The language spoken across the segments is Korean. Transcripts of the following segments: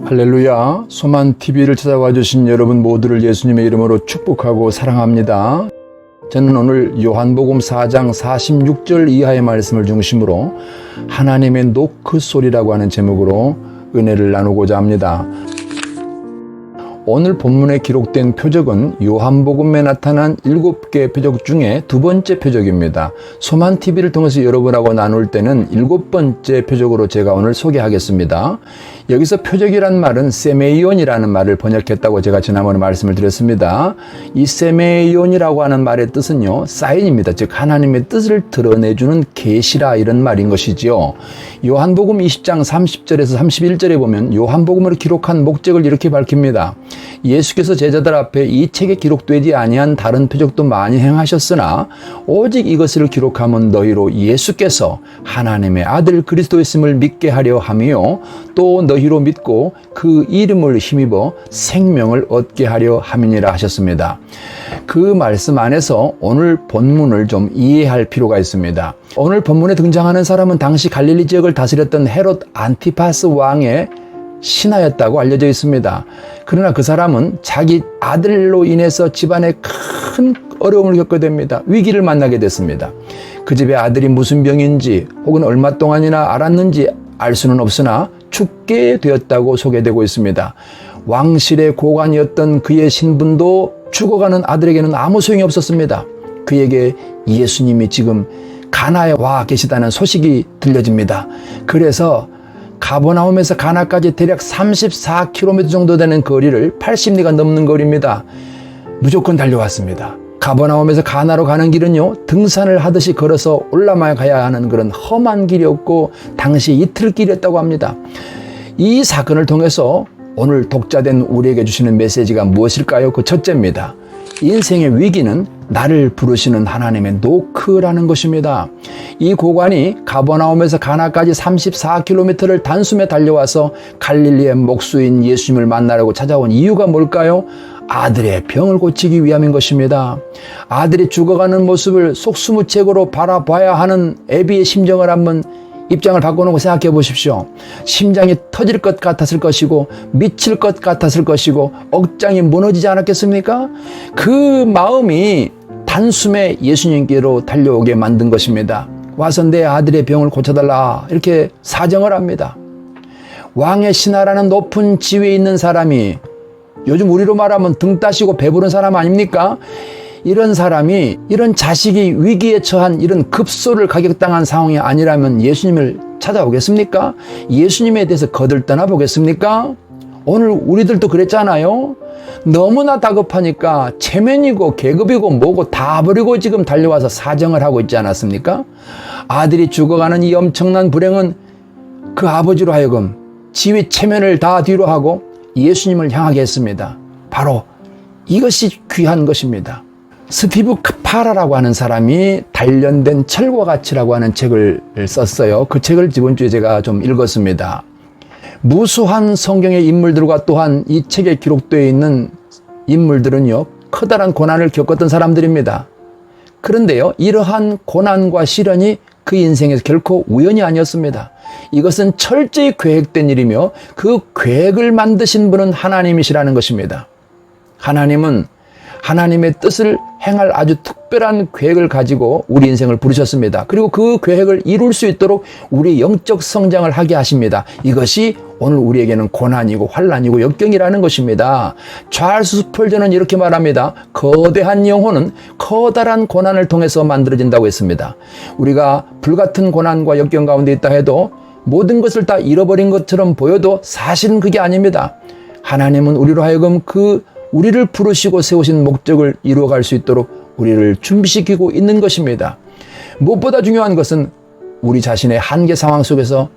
할렐루야. 소만TV를 찾아와 주신 여러분 모두를 예수님의 이름으로 축복하고 사랑합니다. 저는 오늘 요한복음 4장 46절 이하의 말씀을 중심으로 하나님의 노크 소리라고 하는 제목으로 은혜를 나누고자 합니다. 오늘 본문에 기록된 표적은 요한복음에 나타난 7개의 표적 중에 두 번째 표적입니다. 소만TV를 통해서 여러분하고 나눌 때는 7번째 표적으로 제가 오늘 소개하겠습니다. 여기서 표적이란 말은 세메이온이라는 말을 번역했다고 제가 지난번에 말씀을 드렸습니다. 이 세메이온이라고 하는 말의 뜻은요, 사인입니다. 즉 하나님의 뜻을 드러내주는 계시라 이런 말인 것이지요. 요한복음 20장 30절에서 31절에 보면 요한복음을 기록한 목적을 이렇게 밝힙니다. 예수께서 제자들 앞에 이 책에 기록되지 아니한 다른 표적도 많이 행하셨으나 오직 이것을 기록하면 너희로 예수께서 하나님의 아들 그리스도였음을 믿게 하려 함이요 또 너희로 믿고 그 이름을 힘입어 생명을 얻게 하려 함이니라 하셨습니다. 그 말씀 안에서 오늘 본문을 좀 이해할 필요가 있습니다. 오늘 본문에 등장하는 사람은 당시 갈릴리 지역을 다스렸던 헤롯 안티파스 왕의 신하였다고 알려져 있습니다. 그러나 그 사람은 자기 아들로 인해서 집안에 큰 어려움을 겪게 됩니다. 위기를 만나게 됐습니다. 그 집의 아들이 무슨 병인지 혹은 얼마 동안이나 앓았는지 알 수는 없으나 죽게 되었다고 소개되고 있습니다. 왕실의 고관이었던 그의 신분도 죽어가는 아들에게는 아무 소용이 없었습니다. 그에게 예수님이 지금 가나에 와 계시다는 소식이 들려집니다. 그래서 가버나움에서 가나까지 대략 34km 정도 되는 거리를 80리가 넘는 거리입니다. 무조건 달려왔습니다. 가버나움에서 가나로 가는 길은요, 등산을 하듯이 걸어서 올라만 가야 하는 그런 험한 길이었고 당시 이틀 길이었다고 합니다. 이 사건을 통해서 오늘 독자된 우리에게 주시는 메시지가 무엇일까요? 그 첫째입니다. 인생의 위기는 나를 부르시는 하나님의 노크라는 것입니다. 이 고관이 가버나움에서 가나까지 34km를 단숨에 달려와서 갈릴리의 목수인 예수님을 만나려고 찾아온 이유가 뭘까요? 아들의 병을 고치기 위함인 것입니다. 아들이 죽어가는 모습을 속수무책으로 바라봐야 하는 애비의 심정을 한번 입장을 바꿔놓고 생각해 보십시오. 심장이 터질 것 같았을 것이고 미칠 것 같았을 것이고 억장이 무너지지 않았겠습니까? 그 마음이 단숨에 예수님께로 달려오게 만든 것입니다. 와서 내 아들의 병을 고쳐달라 이렇게 사정을 합니다. 왕의 신하라는 높은 지위에 있는 사람이, 요즘 우리로 말하면 등 따시고 배부른 사람 아닙니까? 이런 사람이, 이런 자식이 위기에 처한 이런 급소를 가격당한 상황이 아니라면 예수님을 찾아오겠습니까? 예수님에 대해서 거들떠나 보겠습니까? 오늘 우리들도 그랬잖아요. 너무나 다급하니까 체면이고 계급이고 뭐고 다 버리고 지금 달려와서 사정을 하고 있지 않았습니까? 아들이 죽어가는 이 엄청난 불행은 그 아버지로 하여금 지위 체면을 다 뒤로 하고 예수님을 향하게 했습니다. 바로 이것이 귀한 것입니다. 스티브 카파라라고 하는 사람이 단련된 철과 가치라고 하는 책을 썼어요. 그 책을 이번 주에 제가 좀 읽었습니다. 무수한 성경의 인물들과 또한 이 책에 기록되어 있는 인물들은요, 커다란 고난을 겪었던 사람들입니다. 그런데요, 이러한 고난과 시련이 그 인생에서 결코 우연이 아니었습니다. 이것은 철저히 계획된 일이며 그 계획을 만드신 분은 하나님이시라는 것입니다. 하나님은 하나님의 뜻을 행할 아주 특별한 계획을 가지고 우리 인생을 부르셨습니다. 그리고 그 계획을 이룰 수 있도록 우리 영적 성장을 하게 하십니다. 이것이 오늘 우리에게는 고난이고 환난이고 역경이라는 것입니다. 찰스 스펄전은 이렇게 말합니다. 거대한 영혼은 커다란 고난을 통해서 만들어진다고 했습니다. 우리가 불같은 고난과 역경 가운데 있다 해도 모든 것을 다 잃어버린 것처럼 보여도 사실은 그게 아닙니다. 하나님은 우리로 하여금 우리를 부르시고 세우신 목적을 이루어갈 수 있도록 우리를 준비시키고 있는 것입니다. 무엇보다 중요한 것은 우리 자신의 한계 상황 속에서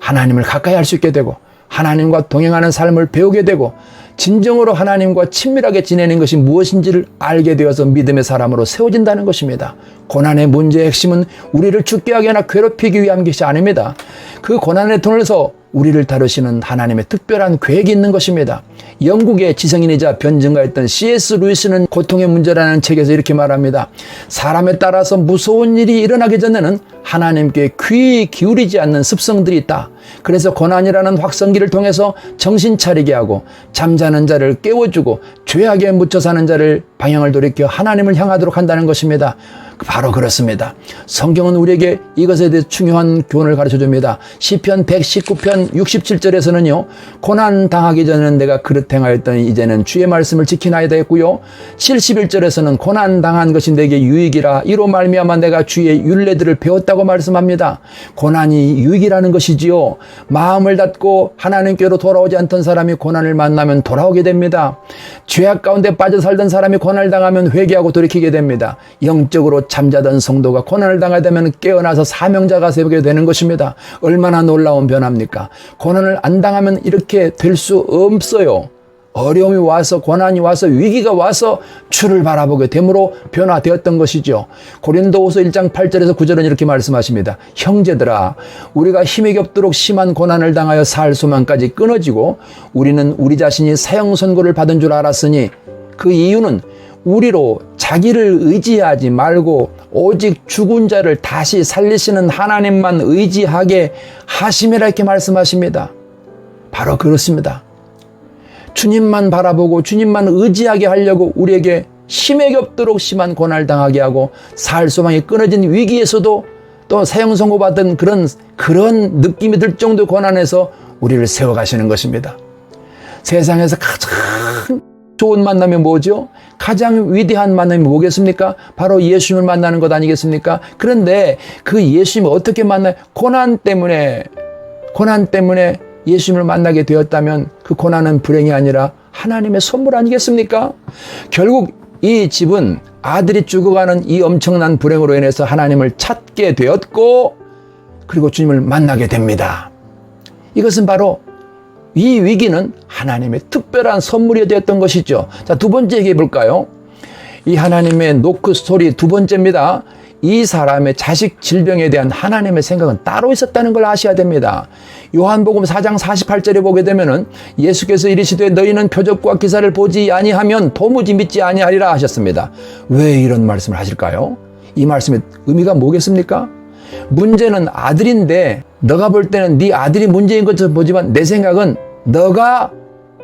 하나님을 가까이 할 수 있게 되고 하나님과 동행하는 삶을 배우게 되고 진정으로 하나님과 친밀하게 지내는 것이 무엇인지를 알게 되어서 믿음의 사람으로 세워진다는 것입니다. 고난의 문제의 핵심은 우리를 죽게 하거나 괴롭히기 위한 것이 아닙니다. 그 고난을 통해서 우리를 다루시는 하나님의 특별한 계획이 있는 것입니다. 영국의 지성인이자 변증가였던 C.S. 루이스는 고통의 문제라는 책에서 이렇게 말합니다. 사람에 따라서 무서운 일이 일어나기 전에는 하나님께 귀 기울이지 않는 습성들이 있다. 그래서 고난이라는 확성기를 통해서 정신 차리게 하고 잠자는 자를 깨워주고 죄악에 묻혀 사는 자를 방향을 돌이켜 하나님을 향하도록 한다는 것입니다. 바로 그렇습니다. 성경은 우리에게 이것에 대해 중요한 교훈을 가르쳐줍니다. 시편 119편 67절에서는요. 고난 당하기 전에는 내가 그릇 행하였더니 이제는 주의 말씀을 지키나이다 했고요. 71절에서는 고난 당한 것이 내게 유익이라 이로 말미암아 내가 주의 율례들을 배웠다고 말씀합니다. 고난이 유익이라는 것이지요. 마음을 닫고 하나님께로 돌아오지 않던 사람이 고난을 만나면 돌아오게 됩니다. 죄악 가운데 빠져 살던 사람이 고난을 당하면 회개하고 돌이키게 됩니다. 영적으로 잠자던 성도가 고난을 당하게 되면 깨어나서 사명자가 되게 되는 것입니다. 얼마나 놀라운 변화입니까? 고난을 안 당하면 이렇게 될 수 없어요. 어려움이 와서 고난이 와서 위기가 와서 주를 바라보게 됨으로 변화되었던 것이죠. 고린도후서 1장 8절에서 9절은 이렇게 말씀하십니다. 형제들아 우리가 힘이 겹도록 심한 고난을 당하여 살 소망까지 끊어지고 우리는 우리 자신이 사형 선고를 받은 줄 알았으니 그 이유는 우리로 자기를 의지하지 말고 오직 죽은 자를 다시 살리시는 하나님만 의지하게 하심이라 이렇게 말씀하십니다. 바로 그렇습니다. 주님만 바라보고 주님만 의지하게 하려고 우리에게 힘에 겹도록 심한 고난을 당하게 하고 살 소망이 끊어진 위기에서도 또 사형 선고받은 그런 느낌이 들 정도 고난에서 우리를 세워가시는 것입니다. 세상에서 가장 좋은 만남이 뭐죠? 가장 위대한 만남이 뭐겠습니까? 바로 예수님을 만나는 것 아니겠습니까? 그런데 그 예수님을 어떻게 만나요? 고난 때문에 예수님을 만나게 되었다면 그 고난은 불행이 아니라 하나님의 선물 아니겠습니까? 결국 이 집은 아들이 죽어가는 이 엄청난 불행으로 인해서 하나님을 찾게 되었고 그리고 주님을 만나게 됩니다. 이것은 바로 이 위기는 하나님의 특별한 선물이 되었던 것이죠. 자, 두 번째 얘기해 볼까요? 이 하나님의 노크 스토리 두 번째입니다. 이 사람의 자식 질병에 대한 하나님의 생각은 따로 있었다는 걸 아셔야 됩니다. 요한복음 4장 48절에 보게 되면은 예수께서 이르시되 너희는 표적과 기사를 보지 아니하면 도무지 믿지 아니하리라 하셨습니다. 왜 이런 말씀을 하실까요? 이 말씀의 의미가 뭐겠습니까? 문제는 아들인데 너가 볼 때는 네 아들이 문제인 것처럼 보지만 내 생각은 너가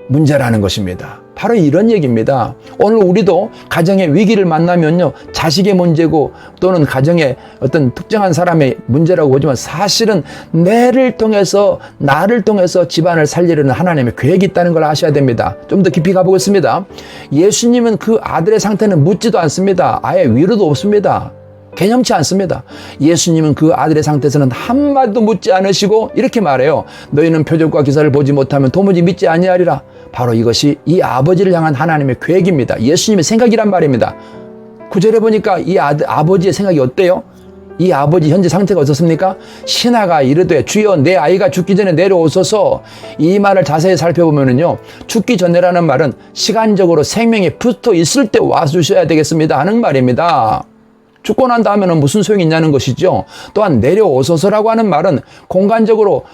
문제라는 것입니다. 바로 이런 얘기입니다. 오늘 우리도 가정의 위기를 만나면요, 자식의 문제고 또는 가정의 어떤 특정한 사람의 문제라고 보지만 사실은 나를 통해서 집안을 살리려는 하나님의 계획이 있다는 걸 아셔야 됩니다. 좀 더 깊이 가보겠습니다. 예수님은 그 아들의 상태는 묻지도 않습니다. 아예 위로도 없습니다. 개념치 않습니다. 예수님은 그 아들의 상태에서는 한마디도 묻지 않으시고 이렇게 말해요. 너희는 표적과 기사를 보지 못하면 도무지 믿지 아니하리라. 바로 이것이 이 아버지를 향한 하나님의 계획입니다. 예수님의 생각이란 말입니다. 9절에 보니까 이 아버지의 생각이 어때요? 이 아버지 현재 상태가 어떻습니까? 신하가 이르되 주여 내 아이가 죽기 전에 내려오소서. 이 말을 자세히 살펴보면요, 죽기 전에라는 말은 시간적으로 생명이 붙어 있을 때 와주셔야 되겠습니다 하는 말입니다. 죽고 난 다음에는 무슨 소용이 있냐는 것이죠. 또한 내려오소서라고 하는 말은 공간적으로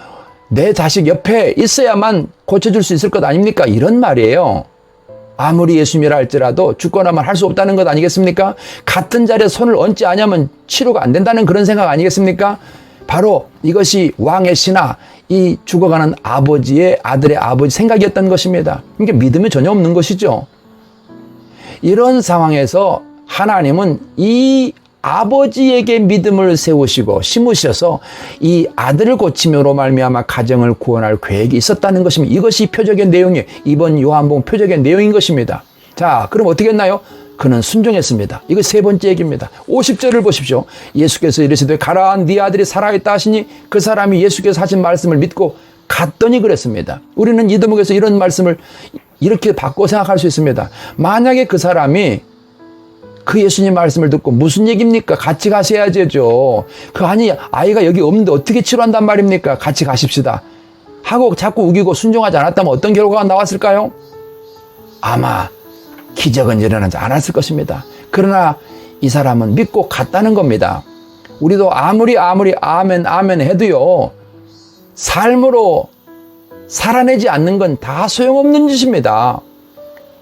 내 자식 옆에 있어야만 고쳐줄 수 있을 것 아닙니까? 이런 말이에요. 아무리 예수님이라 할지라도 죽고 나면 할 수 없다는 것 아니겠습니까? 같은 자리에 손을 얹지 않으면 치료가 안 된다는 그런 생각 아니겠습니까? 바로 이것이 왕의 신하, 이 죽어가는 아버지의 아들의 아버지 생각이었던 것입니다. 그러니까 믿음이 전혀 없는 것이죠. 이런 상황에서 하나님은 이 아버지에게 믿음을 세우시고 심으셔서 이 아들을 고침으로 말미암아 가정을 구원할 계획이 있었다는 것입니다. 이것이 표적의 내용이에요. 이번 요한복음 표적의 내용인 것입니다. 자, 그럼 어떻게 했나요? 그는 순종했습니다. 이거 세 번째 얘기입니다. 50절을 보십시오. 예수께서 이르시되 가라 네 아들이 살아있다 하시니 그 사람이 예수께서 하신 말씀을 믿고 갔더니 그랬습니다. 우리는 이 대목에서 이런 말씀을 이렇게 바꿔 생각할 수 있습니다. 만약에 그 사람이 그 예수님 말씀을 듣고 무슨 얘기입니까? 같이 가셔야죠. 아이가 여기 없는데 어떻게 치료한단 말입니까? 같이 가십시다 하고 자꾸 우기고 순종하지 않았다면 어떤 결과가 나왔을까요? 아마 기적은 일어나지 않았을 것입니다. 그러나 이 사람은 믿고 갔다는 겁니다. 우리도 아무리 아멘 해도요, 삶으로 살아내지 않는 건 다 소용없는 짓입니다.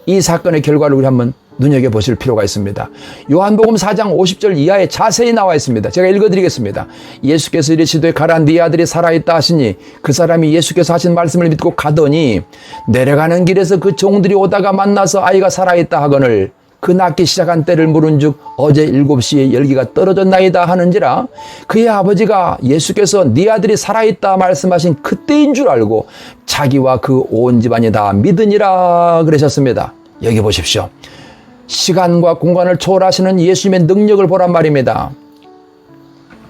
이 사건의 결과를 우리 한번 눈여겨보실 필요가 있습니다. 요한복음 4장 50절 이하에 자세히 나와 있습니다. 제가 읽어드리겠습니다. 예수께서 이르시되 가라 네 아들이 살아있다 하시니 그 사람이 예수께서 하신 말씀을 믿고 가더니 내려가는 길에서 그 종들이 오다가 만나서 아이가 살아있다 하거늘 그 낳기 시작한 때를 물은즉 어제 7시에 열기가 떨어졌나이다 하는지라 그의 아버지가 예수께서 네 아들이 살아있다 말씀하신 그때인 줄 알고 자기와 그 온 집안이 다 믿으니라 그러셨습니다. 여기 보십시오. 시간과 공간을 초월하시는 예수님의 능력을 보란 말입니다.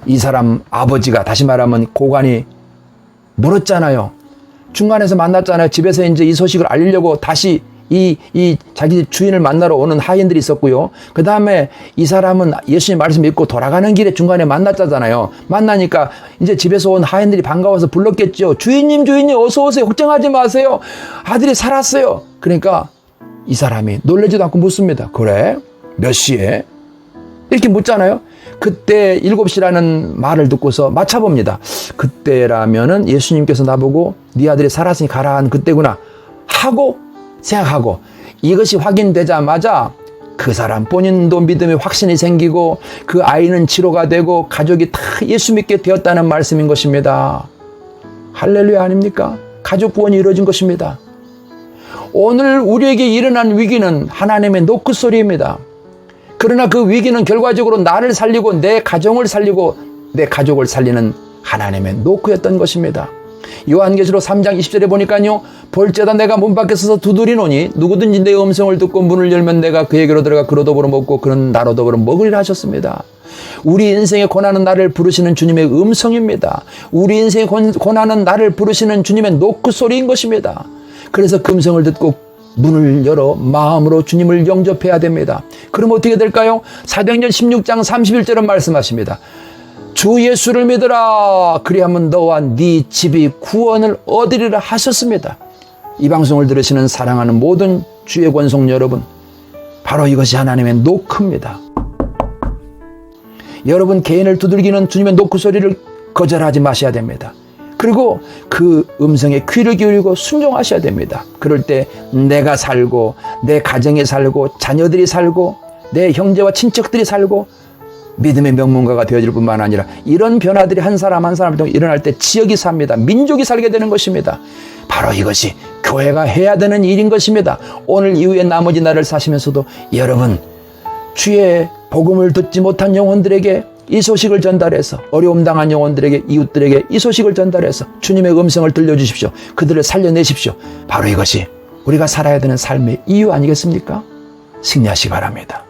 이 사람 아버지가 다시 말하면 고관이 멀었잖아요. 중간에서 만났잖아요. 집에서 이제 이 소식을 알리려고 다시 이 자기 집 주인을 만나러 오는 하인들이 있었고요. 그 다음에 이 사람은 예수님 말씀 믿고 돌아가는 길에 중간에 만났잖아요. 만나니까 이제 집에서 온 하인들이 반가워서 불렀겠죠. 주인님 어서 오세요. 걱정하지 마세요. 아들이 살았어요. 그러니까 이 사람이 놀라지도 않고 묻습니다. 그래? 몇 시에? 이렇게 묻잖아요. 그때 7시라는 말을 듣고서 맞춰봅니다. 그때라면은 예수님께서 나보고 네 아들이 살았으니 가라 한 그때구나 하고 생각하고 이것이 확인되자마자 그 사람 본인도 믿음의 확신이 생기고 그 아이는 치료가 되고 가족이 다 예수 믿게 되었다는 말씀인 것입니다. 할렐루야 아닙니까? 가족 구원이 이루어진 것입니다. 오늘 우리에게 일어난 위기는 하나님의 노크소리입니다. 그러나 그 위기는 결과적으로 나를 살리고 내 가정을 살리고 내 가족을 살리는 하나님의 노크였던 것입니다. 요한계시록 3장 20절에 보니까요. 볼지어다 내가 문 밖에 서서 두드리노니 누구든지 내 음성을 듣고 문을 열면 내가 그에게로 들어가 그로 더불어 먹고 그는 나로 더불어 먹으리라 하셨습니다. 우리 인생의 고난은 나를 부르시는 주님의 음성입니다. 우리 인생의 고난은 나를 부르시는 주님의 노크소리인 것입니다. 그래서 그 음성을 듣고 문을 열어 마음으로 주님을 영접해야 됩니다. 그럼 어떻게 될까요? 사도행전 16장 31절은 말씀하십니다. 주 예수를 믿으라 그리하면 너와 네 집이 구원을 얻으리라 하셨습니다. 이 방송을 들으시는 사랑하는 모든 주의 권속 여러분, 바로 이것이 하나님의 노크입니다. 여러분 개인을 두들기는 주님의 노크 소리를 거절하지 마셔야 됩니다. 그리고 그 음성에 귀를 기울이고 순종하셔야 됩니다. 그럴 때 내가 살고 내 가정이 살고 자녀들이 살고 내 형제와 친척들이 살고 믿음의 명문가가 되어질 뿐만 아니라 이런 변화들이 한 사람 한 사람을 통해 일어날 때 지역이 삽니다. 민족이 살게 되는 것입니다. 바로 이것이 교회가 해야 되는 일인 것입니다. 오늘 이후에 나머지 날을 사시면서도 여러분 주의 복음을 듣지 못한 영혼들에게 이 소식을 전달해서 어려움 당한 영혼들에게 이웃들에게 이 소식을 전달해서 주님의 음성을 들려주십시오. 그들을 살려내십시오. 바로 이것이 우리가 살아야 되는 삶의 이유 아니겠습니까? 승리하시기 바랍니다.